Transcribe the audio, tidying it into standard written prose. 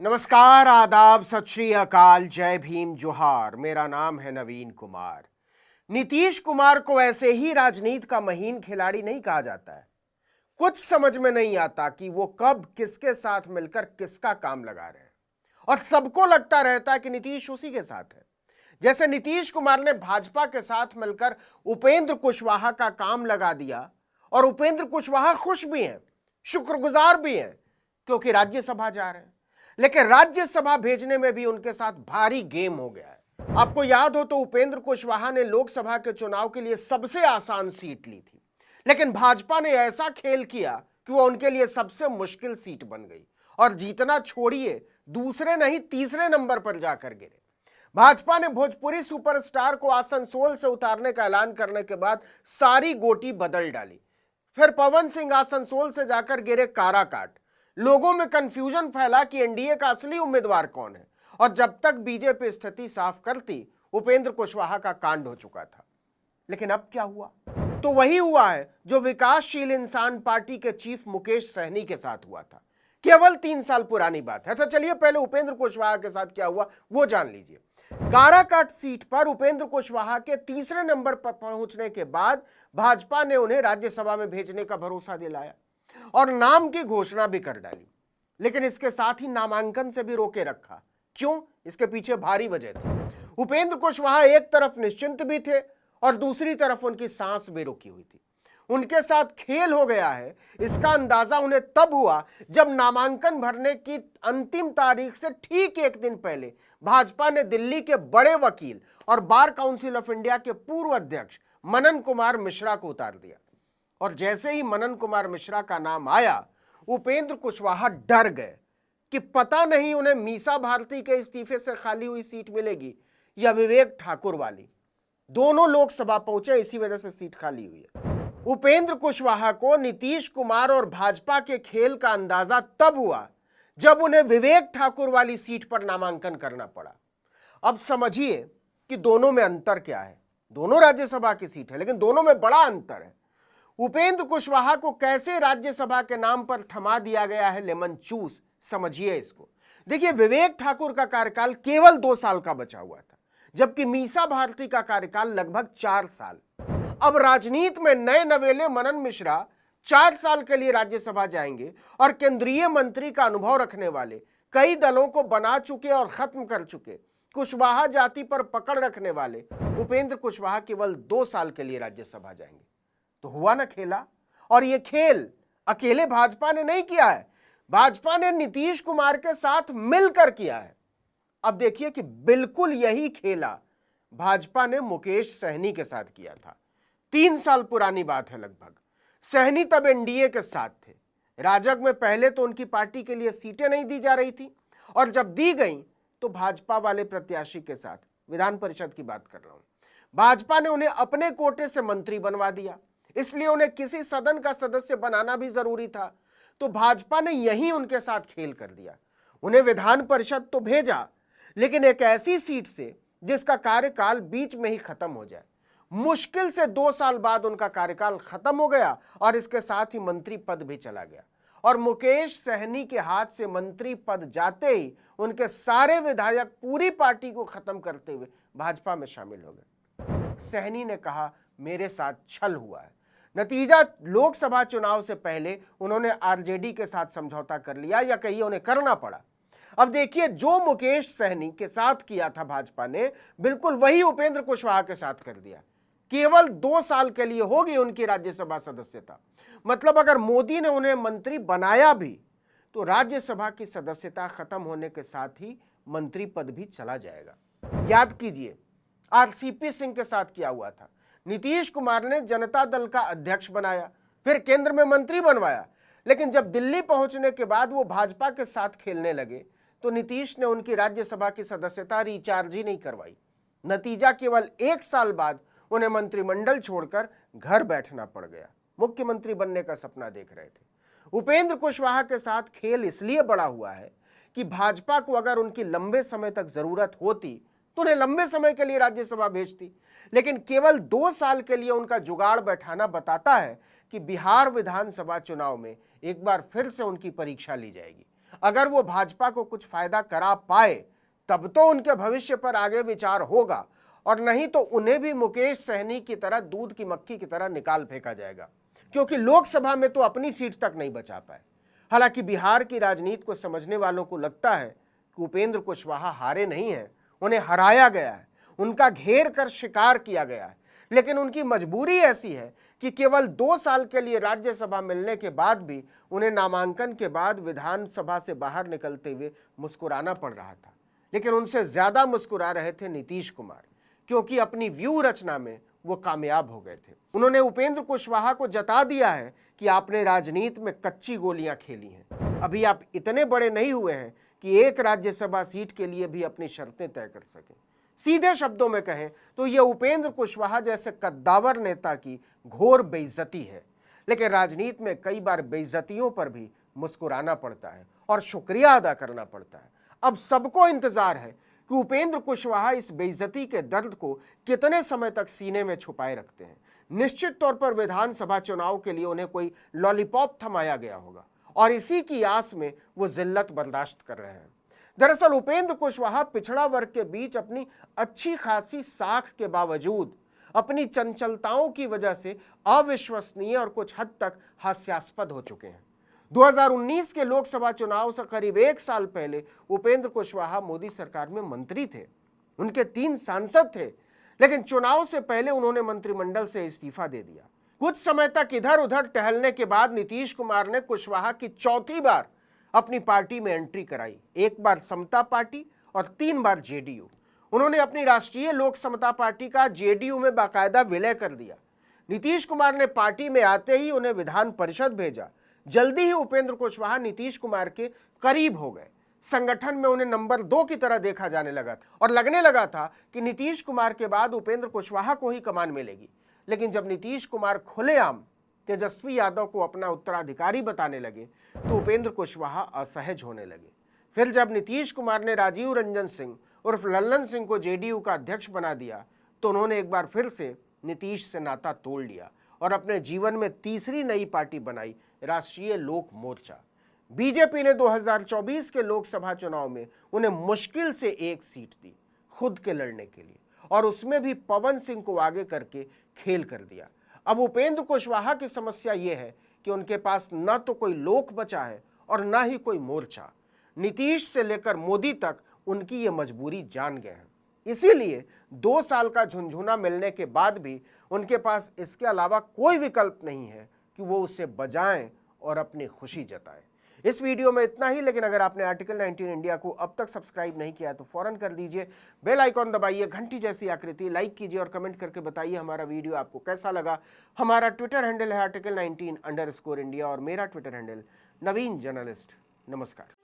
नमस्कार, आदाब, सत श्री अकाल, जय भीम, जोहार। मेरा नाम है नवीन कुमार। नीतीश कुमार को ऐसे ही राजनीति का महीन खिलाड़ी नहीं कहा जाता है। कुछ समझ में नहीं आता कि वो कब किसके साथ मिलकर किसका काम लगा रहे हैं, और सबको लगता रहता है कि नीतीश उसी के साथ है। जैसे नीतीश कुमार ने भाजपा के साथ मिलकर उपेंद्र कुशवाहा का काम लगा दिया, और उपेंद्र कुशवाहा खुश भी हैं, शुक्रगुजार भी हैं, क्योंकि राज्यसभा जा रहे हैं। लेकिन राज्यसभा भेजने में भी उनके साथ भारी गेम हो गया है। आपको याद हो तो उपेंद्र कुशवाहा ने लोकसभा के चुनाव के लिए सबसे आसान सीट ली थी, लेकिन भाजपा ने ऐसा खेल किया कि वो उनके लिए सबसे मुश्किल सीट बन गई, और जीतना छोड़िए, दूसरे नहीं तीसरे नंबर पर जाकर गिरे। भाजपा ने भोजपुरी सुपरस्टार को आसनसोल से उतारने का ऐलान करने के बाद सारी गोटी बदल डाली। फिर पवन सिंह आसनसोल से जाकर गिरे काराकाट। लोगों में कंफ्यूजन फैला कि एनडीए का असली उम्मीदवार कौन है, और जब तक बीजेपी स्थिति साफ करती, उपेंद्र कुशवाहा का कांड हो चुका था। लेकिन अब क्या हुआ? तो वही हुआ है जो विकासशील इंसान पार्टी के चीफ मुकेश सहनी के साथ हुआ था। केवल 3 साल पुरानी बात है। अच्छा, चलिए पहले उपेंद्र कुशवाहा के साथ क्या हुआ वो जान लीजिए। काराकाट सीट पर उपेंद्र कुशवाहा के तीसरे नंबर पर पहुंचने के बाद भाजपा ने उन्हें राज्यसभा में भेजने का भरोसा दिलाया और नाम की घोषणा भी कर डाली। लेकिन इसके साथ ही नामांकन से भी रोके रखा। क्यों? इसके पीछे भारी वजह थी। उपेंद्र कुशवाहा एक तरफ निश्चिंत भी थे और दूसरी तरफ उनकी सांस भी रुकी हुई थी। उनके साथ खेल हो गया है, इसका अंदाजा उन्हें तब हुआ जब नामांकन भरने की अंतिम तारीख से ठीक एक दिन पहले भाजपा ने दिल्ली के बड़े वकील और बार काउंसिल ऑफ इंडिया के पूर्व अध्यक्ष मनन कुमार मिश्रा को उतार दिया। और जैसे ही मनन कुमार मिश्रा का नाम आया, उपेंद्र कुशवाहा डर गए कि पता नहीं उन्हें मीसा भारती के इस्तीफे से खाली हुई सीट मिलेगी या विवेक ठाकुर वाली। दोनों लोकसभा पहुंचे, इसी वजह से सीट खाली हुई है। उपेंद्र कुशवाहा को नीतीश कुमार और भाजपा के खेल का अंदाजा तब हुआ जब उन्हें विवेक ठाकुर वाली सीट पर नामांकन करना पड़ा। अब समझिए कि दोनों में अंतर क्या है। दोनों राज्यसभा की सीट है, लेकिन दोनों में बड़ा अंतर है। उपेंद्र कुशवाहा को कैसे राज्यसभा के नाम पर थमा दिया गया है लेमन चूस, समझिए इसको। देखिए, विवेक ठाकुर का कार्यकाल केवल 2 साल का बचा हुआ था, जबकि मीसा भारती का कार्यकाल लगभग 4 साल। अब राजनीति में नए नवेले मनन मिश्रा 4 साल के लिए राज्यसभा जाएंगे, और केंद्रीय मंत्री का अनुभव रखने वाले, कई दलों को बना चुके और खत्म कर चुके, कुशवाहा जाति पर पकड़ रखने वाले उपेंद्र कुशवाहा केवल 2 साल के लिए राज्यसभा जाएंगे। तो हुआ ना खेला। और यह खेल अकेले भाजपा ने नहीं किया है, भाजपा ने नीतीश कुमार के साथ मिलकर किया है। अब देखिए कि बिल्कुल यही खेला भाजपा ने मुकेश सहनी के साथ किया था। 3 साल पुरानी बात है लगभग। सहनी तब एनडीए के साथ थे। राजग में पहले तो उनकी पार्टी के लिए सीटें नहीं दी जा रही थी, और जब दी गई तो भाजपा वाले प्रत्याशी के साथ, विधान परिषद की बात कर रहा हूं, भाजपा ने उन्हें अपने कोटे से मंत्री बनवा दिया। इसलिए उन्हें किसी सदन का सदस्य बनाना भी जरूरी था। तो भाजपा ने यही उनके साथ खेल कर दिया। उन्हें विधान परिषद तो भेजा, लेकिन एक ऐसी सीट से जिसका कार्यकाल बीच में ही खत्म हो जाए। मुश्किल से 2 साल बाद उनका कार्यकाल खत्म हो गया, और इसके साथ ही मंत्री पद भी चला गया। और मुकेश सहनी के हाथ से मंत्री पद जाते ही उनके सारे विधायक पूरी पार्टी को खत्म करते हुए भाजपा में शामिल हो गए। सहनी ने कहा, मेरे साथ छल हुआ है। नतीजा, लोकसभा चुनाव से पहले उन्होंने आरजेडी के साथ समझौता कर लिया, या कहिए उन्हें करना पड़ा। अब देखिए, जो मुकेश सहनी के साथ किया था भाजपा ने, बिल्कुल वही उपेंद्र कुशवाहा के साथ कर दिया। केवल 2 साल के लिए होगी उनकी राज्यसभा सदस्यता। मतलब अगर मोदी ने उन्हें मंत्री बनाया भी, तो राज्यसभा की सदस्यता खत्म होने के साथ ही मंत्री पद भी चला जाएगा। याद कीजिए, आरसीपी सिंह के साथ क्या हुआ था। नीतीश कुमार ने जनता दल का अध्यक्ष बनाया, फिर केंद्र में मंत्री बनवाया, लेकिन जब दिल्ली पहुंचने के बाद वो भाजपा के साथ खेलने लगे, तो नीतीश ने उनकी राज्यसभा की सदस्यता रिचार्ज ही नहीं करवाई। नतीजा, केवल 1 साल बाद उन्हें मंत्रिमंडल छोड़कर घर बैठना पड़ गया। मुख्यमंत्री बनने का सपना देख रहे थे। उपेंद्र कुशवाहा के साथ खेल इसलिए बड़ा हुआ है कि भाजपा को अगर उनकी लंबे समय तक जरूरत होती तो उन्हें लंबे समय के लिए राज्यसभा भेजती, लेकिन केवल 2 साल के लिए उनका जुगाड़ बैठाना बताता है कि बिहार विधानसभा चुनाव में एक बार फिर से उनकी परीक्षा ली जाएगी। अगर वो भाजपा को कुछ फायदा करा पाए तब तो उनके भविष्य पर आगे विचार होगा, और नहीं तो उन्हें भी मुकेश सहनी की तरह दूध की मक्खी की तरह निकाल फेंका जाएगा, क्योंकि लोकसभा में तो अपनी सीट तक नहीं बचा पाए। हालांकि बिहार की राजनीति को समझने वालों को लगता है कि उपेंद्र कुशवाहा हारे नहीं हैं, उन्हें हराया गया है, उनका घेर कर शिकार किया गया है। लेकिन उनकी मजबूरी ऐसी है कि केवल 2 साल के लिए राज्यसभा मिलने के बाद भी उन्हें नामांकन के बाद विधानसभा से बाहर निकलते हुए मुस्कुराना पड़ रहा था। लेकिन उनसे ज्यादा मुस्कुरा रहे थे नीतीश कुमार, क्योंकि अपनी व्यू रचना में वो कामयाब हो गए थे। उन्होंने उपेंद्र कुशवाहा को जता दिया है कि आपने राजनीति में कच्ची गोलियां खेली हैं, अभी आप इतने बड़े नहीं हुए हैं कि एक राज्यसभा सीट के लिए भी अपनी शर्तें तय कर सकें। सीधे शब्दों में कहें तो यह उपेंद्र कुशवाहा जैसे कद्दावर नेता की घोर बेइज्जती है। लेकिन राजनीति में कई बार बेइज्जतियों पर भी मुस्कुराना पड़ता है और शुक्रिया अदा करना पड़ता है। अब सबको इंतजार है कि उपेंद्र कुशवाहा इस बेइज्जती के दर्द को कितने समय तक सीने में छुपाए रखते हैं। निश्चित तौर पर विधानसभा चुनाव के लिए उन्हें कोई लॉलीपॉप थमाया गया होगा और इसी की आस में वो जिल्लत बर्दाश्त कर रहे हैं। दरअसल उपेंद्र कुशवाहा पिछड़ा वर्ग के बीच अपनी अच्छी खासी साख के बावजूद अपनी चंचलताओं की वजह से अविश्वसनीय और कुछ हद तक हास्यास्पद हो चुके हैं। 2019 के लोकसभा चुनाव से करीब 1 साल पहले उपेंद्र कुशवाहा मोदी सरकार में मंत्री थे, उनके 3 सांसद थे, लेकिन चुनाव से पहले उन्होंने मंत्रिमंडल से इस्तीफा दे दिया। कुछ समय तक इधर उधर टहलने के बाद नीतीश कुमार ने कुशवाहा की चौथी बार अपनी पार्टी में एंट्री कराई, 1 बार समता पार्टी और 3 बार जेडीयू। उन्होंने अपनी राष्ट्रीय लोक समता पार्टी का जेडीयू में बाकायदा विलय कर दिया। नीतीश कुमार ने पार्टी में आते ही उन्हें विधान परिषद भेजा। जल्दी ही उपेंद्र कुशवाहा नीतीश कुमार के करीब हो गए। संगठन में उन्हें नंबर 2 की तरह देखा जाने लगा और लगने लगा था कि नीतीश कुमार के बाद उपेंद्र कुशवाहा को ही कमान मिलेगी। लेकिन जब नीतीश कुमार खुलेआम तेजस्वी यादव को अपना उत्तराधिकारी बताने लगे तो उपेंद्र कुशवाहा असहज होने लगे। फिर जब नीतीश कुमार ने राजीव रंजन सिंह उर्फ लल्लन सिंह को जेडीयू का अध्यक्ष बना दिया तो उन्होंने एक बार फिर से नीतीश से नाता तोड़ लिया और अपने जीवन में तीसरी नई पार्टी बनाई, राष्ट्रीय लोक मोर्चा। बीजेपी ने 2024 के लोकसभा चुनाव में उन्हें मुश्किल से 1 सीट दी खुद के लड़ने के लिए, और उसमें भी पवन सिंह को आगे करके खेल कर दिया। अब उपेंद्र कुशवाहा की समस्या यह है कि उनके पास न तो कोई लोक बचा है और न ही कोई मोर्चा। नीतीश से लेकर मोदी तक उनकी ये मजबूरी जान गए हैं। इसीलिए 2 साल का झुंझुना मिलने के बाद भी उनके पास इसके अलावा कोई विकल्प नहीं है कि वो उसे बजाएं और अपनी खुशी जताएं। इस वीडियो में इतना ही, लेकिन अगर आपने आर्टिकल 19 इंडिया को अब तक सब्सक्राइब नहीं किया तो फौरन कर दीजिए। बेल आइकॉन दबाइए, घंटी जैसी आकृति, लाइक कीजिए और कमेंट करके बताइए हमारा वीडियो आपको कैसा लगा। हमारा ट्विटर हैंडल है article19_India और मेरा ट्विटर हैंडल नवीन जर्नलिस्ट। नमस्कार।